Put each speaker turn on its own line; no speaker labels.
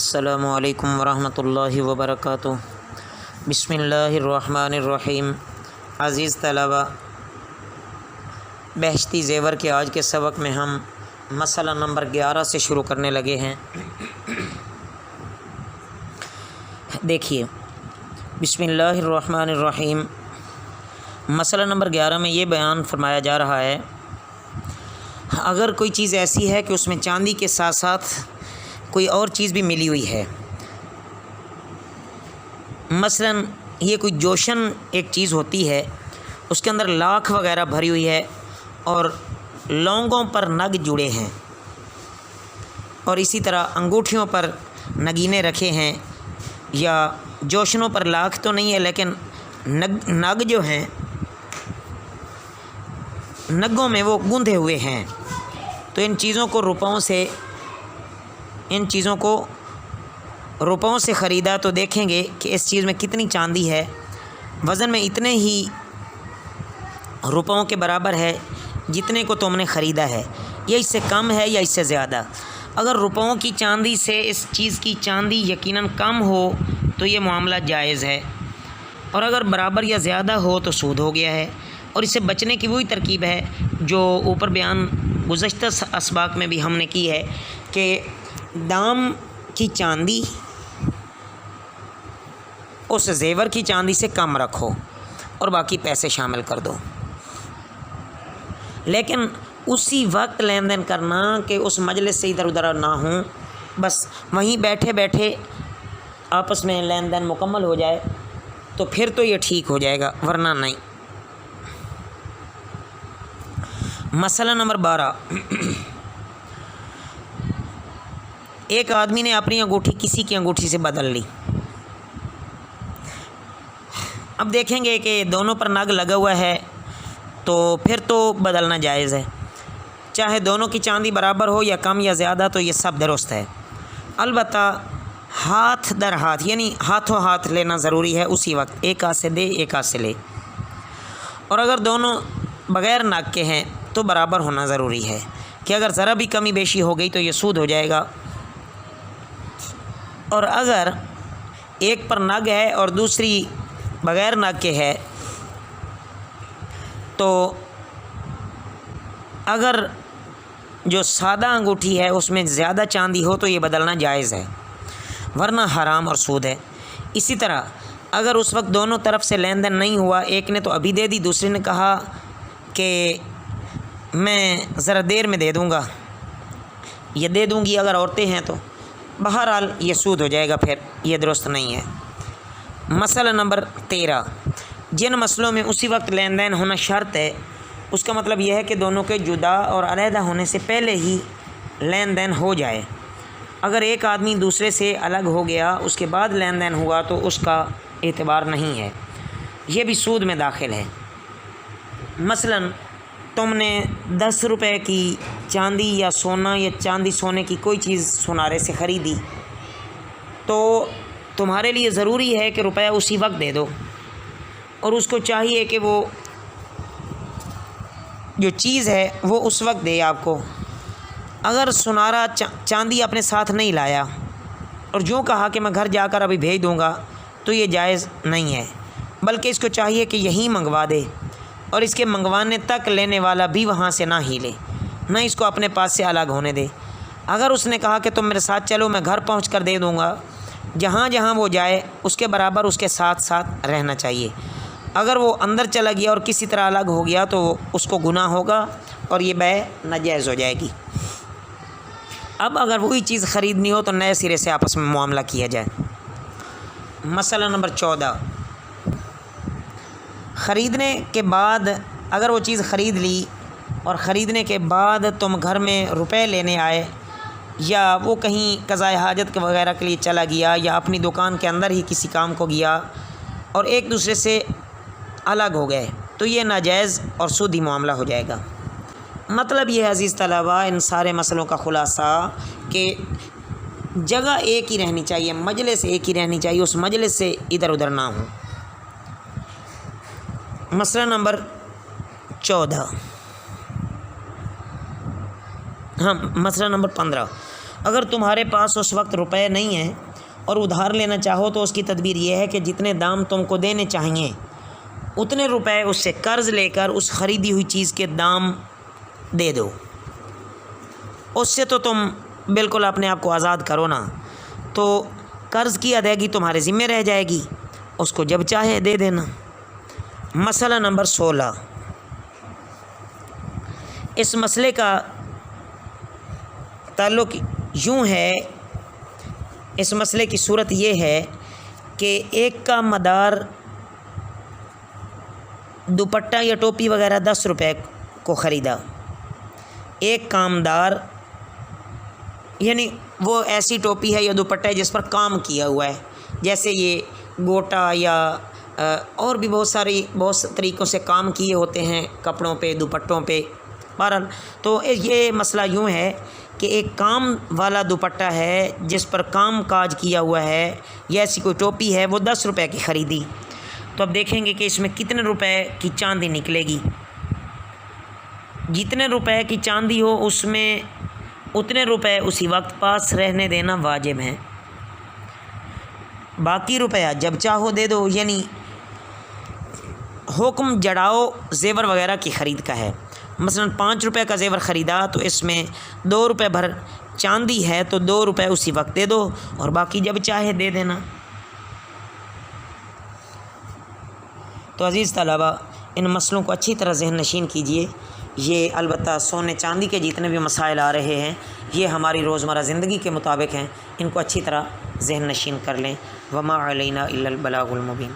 السلام علیکم ورحمۃ اللہ وبرکاتہ۔ بسم اللہ الرحمن الرحیم۔ عزیز طلبہ، بہشتی زیور کے آج کے سبق میں ہم مسئلہ نمبر 11 سے شروع کرنے لگے ہیں۔ دیکھیے، بسم اللہ الرحمن الرحیم۔ مسئلہ نمبر 11 میں یہ بیان فرمایا جا رہا ہے، اگر کوئی چیز ایسی ہے کہ اس میں چاندی کے ساتھ ساتھ کوئی اور چیز بھی ملی ہوئی ہے، مثلا یہ کوئی جوشن ایک چیز ہوتی ہے، اس کے اندر لاکھ وغیرہ بھری ہوئی ہے اور لونگوں پر نگ جڑے ہیں، اور اسی طرح انگوٹھیوں پر نگینے رکھے ہیں، یا جوشنوں پر لاکھ تو نہیں ہے لیکن نگ جو ہیں نگوں میں وہ گوندھے ہوئے ہیں، تو ان چیزوں کو روپوں سے خریدا تو دیکھیں گے کہ اس چیز میں کتنی چاندی ہے، وزن میں اتنے ہی روپوں کے برابر ہے جتنے کو تم نے خریدا ہے، یا اس سے کم ہے یا اس سے زیادہ۔ اگر روپوں کی چاندی سے اس چیز کی چاندی یقیناً کم ہو تو یہ معاملہ جائز ہے، اور اگر برابر یا زیادہ ہو تو سود ہو گیا ہے، اور اس سے بچنے کی وہی ترکیب ہے جو اوپر بیان گزشتہ اسباق میں بھی ہم نے کی ہے کہ دام کی چاندی اس زیور کی چاندی سے کم رکھو اور باقی پیسے شامل کر دو، لیکن اسی وقت لین دین کرنا کہ اس مجلس سے ادھر ادھر نہ ہوں، بس وہیں بیٹھے بیٹھے آپس میں لین دین مکمل ہو جائے تو پھر تو یہ ٹھیک ہو جائے گا، ورنہ نہیں۔ مسئلہ نمبر 12۔ ایک آدمی نے اپنی انگوٹھی کسی کی انگوٹھی سے بدل لی۔ اب دیکھیں گے کہ دونوں پر نگ لگا ہوا ہے تو پھر تو بدلنا جائز ہے، چاہے دونوں کی چاندی برابر ہو یا کم یا زیادہ، تو یہ سب درست ہے۔ البتہ ہاتھ در ہاتھ، یعنی ہاتھوں ہاتھ لینا ضروری ہے، اسی وقت ایک ہاتھ سے دے ایک ہاتھ سے لے، اور اگر دونوں بغیر نگ کے ہیں تو برابر ہونا ضروری ہے کہ اگر ذرا بھی کمی بیشی ہو گئی تو یہ سود ہو جائے گا، اور اگر ایک پر نگ ہے اور دوسری بغیر نگ کے ہے تو اگر جو سادہ انگوٹھی ہے اس میں زیادہ چاندی ہو تو یہ بدلنا جائز ہے، ورنہ حرام اور سود ہے۔ اسی طرح اگر اس وقت دونوں طرف سے لین دین نہیں ہوا، ایک نے تو ابھی دے دی، دوسرے نے کہا کہ میں ذرا دیر میں دے دوں گا یا دے دوں گی اگر عورتیں ہیں تو، بہرحال یہ سود ہو جائے گا، پھر یہ درست نہیں ہے۔ مسئلہ نمبر 13۔ جن مسئلوں میں اسی وقت لین دین ہونا شرط ہے، اس کا مطلب یہ ہے کہ دونوں کے جدا اور علیحدہ ہونے سے پہلے ہی لین دین ہو جائے۔ اگر ایک آدمی دوسرے سے الگ ہو گیا اس کے بعد لین دین ہوا تو اس کا اعتبار نہیں ہے، یہ بھی سود میں داخل ہے۔ مثلا تم نے 10 روپے کی چاندی یا سونا یا چاندی سونے کی کوئی چیز سونارے سے خریدی، تو تمہارے لیے ضروری ہے کہ روپیہ اسی وقت دے دو، اور اس کو چاہیے کہ وہ جو چیز ہے وہ اس وقت دے آپ کو۔ اگر سونارا چاندی اپنے ساتھ نہیں لایا اور جو کہا کہ میں گھر جا کر ابھی بھیج دوں گا، تو یہ جائز نہیں ہے، بلکہ اس کو چاہیے کہ یہیں منگوا دے، اور اس کے منگوانے تک لینے والا بھی وہاں سے نہ ہی لے، نہ اس کو اپنے پاس سے الگ ہونے دے۔ اگر اس نے کہا کہ تم میرے ساتھ چلو، میں گھر پہنچ کر دے دوں گا، جہاں جہاں وہ جائے اس کے برابر اس کے ساتھ ساتھ رہنا چاہیے۔ اگر وہ اندر چلا گیا اور کسی طرح الگ ہو گیا تو اس کو گناہ ہوگا اور یہ بیع ناجائز ہو جائے گی۔ اب اگر وہی چیز خریدنی ہو تو نئے سرے سے آپس میں معاملہ کیا جائے۔ مسئلہ نمبر 14۔ خریدنے کے بعد اگر وہ چیز خرید لی اور خریدنے کے بعد تم گھر میں روپے لینے آئے، یا وہ کہیں قضاء حاجت وغیرہ کے لیے چلا گیا، یا اپنی دکان کے اندر ہی کسی کام کو گیا اور ایک دوسرے سے الگ ہو گئے، تو یہ ناجائز اور سودی معاملہ ہو جائے گا۔ مطلب یہ ہے عزیز طلبہ ان سارے مسئلوں کا خلاصہ کہ جگہ ایک ہی رہنی چاہیے، مجلس ایک ہی رہنی چاہیے، اس مجلس سے ادھر ادھر نہ ہوں۔ مسئلہ نمبر 14۔ مسئلہ نمبر 15۔ اگر تمہارے پاس اس وقت روپے نہیں ہیں اور ادھار لینا چاہو تو اس کی تدبیر یہ ہے کہ جتنے دام تم کو دینے چاہیے اتنے روپے اس سے قرض لے کر اس خریدی ہوئی چیز کے دام دے دو. اس سے تو تم بالکل اپنے آپ کو آزاد کرو نا. تو قرض کی ادائیگی تمہارے ذمہ رہ جائے گی، اس کو جب چاہے دے دینا. مسئلہ نمبر 16. اس مسئلے کا تعلق یوں ہے، اس مسئلے کی صورت یہ ہے کہ ایک کا مدار دوپٹہ یا ٹوپی وغیرہ 10 روپے کو خریدا. ایک کامدار، یعنی وہ ایسی ٹوپی ہے یا دوپٹہ ہے جس پر کام کیا ہوا ہے، جیسے یہ گوٹا یا اور بھی بہت طریقوں سے کام کیے ہوتے ہیں کپڑوں پہ، دوپٹوں پہ. بہرحال تو یہ مسئلہ یوں ہے کہ ایک کام والا دوپٹہ ہے جس پر کام کاج کیا ہوا ہے، یا ایسی کوئی ٹوپی ہے، وہ 10 روپے کی خریدی. تو اب دیکھیں گے کہ اس میں کتنے روپے کی چاندی نکلے گی. جتنے روپے کی چاندی ہو اس میں اتنے روپے اسی وقت پاس رہنے دینا واجب ہیں. باقی روپیہ جب چاہو دے دو، یعنی حکم جڑاؤ زیور وغیرہ کی خرید کا ہے. مثلا 5 روپے کا زیور خریدا تو اس میں 2 روپے بھر چاندی ہے تو 2 روپے اسی وقت دے دو اور باقی جب چاہے دے دینا. تو عزیز طلبہ، ان مسئلوں کو اچھی طرح ذہن نشین کیجیے. یہ البتہ سونے چاندی کے جتنے بھی مسائل آ رہے ہیں یہ ہماری روزمرہ زندگی کے مطابق ہیں، ان کو اچھی طرح ذہن نشین کر لیں. وما علینا الا البلاغ المبین.